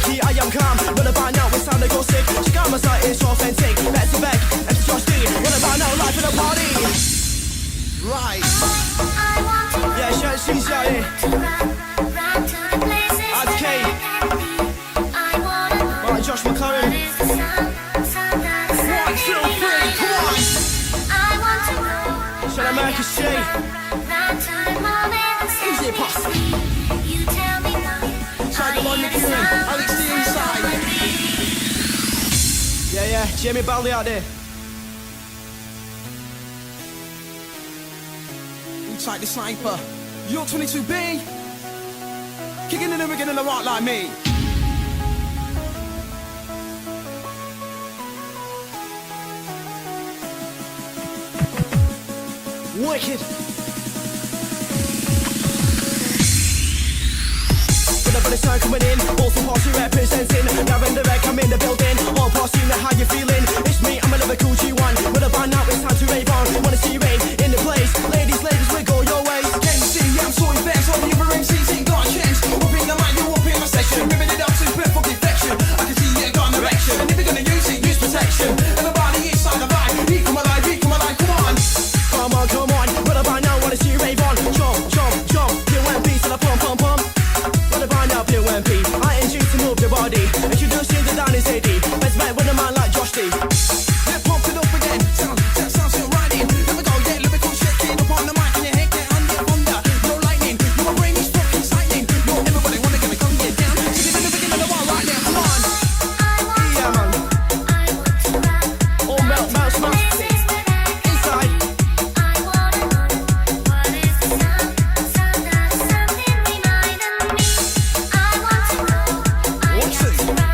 key, I am calm. What about now? It's time to go sick. Check out my site, it's authentic. Back to back, and to Josh D. What about now? Life in a party. Right. Yeah, shout she's out here. That's Kate. Alright, Josh McLaren. 1, 2, 3, come on. Shout out Marcus J. Easy possible. Shout out London Kieran. Alex D inside. Yeah, Jamie Bally out there. Like the sniper, you're 22B, kicking in the rigging in the rock like me. Wicked. With the sound coming in, also party representing. Now in the wreck, I'm in the building. All parts, you know how you feeling. It's me, I'm a Liverpool G1. With a band now, it's time to rave on. Wanna see you rave in the place. Ladies, wiggle your ways. Can you see I'm sorting fast? All the other MCs ain't got a chance. Up in the line, you up in my section. Ripping it up to perfect deflection. I can see you got an erection. And if you're gonna use it, use protection. Everybody inside the vibe. He come alive, come on. Come on. What about now? Wanna see you rave on. Jump. Pure and beats till I pump. What about now? Pure and beat. I ain't you to move your body. Introducing the down is AD. Best bet with a man like Josh D. Yeah, pump it up again. Sounds still riding. Let me go, yeah, lyrical shaking up on the mic in your head, get under, no lightning. Your brain is fucking exciting. Yo, everybody wanna get me come get down. Sitting in the beginning of the wall right now, come on. Yeah, man. All melt, smash. Inside. What's it?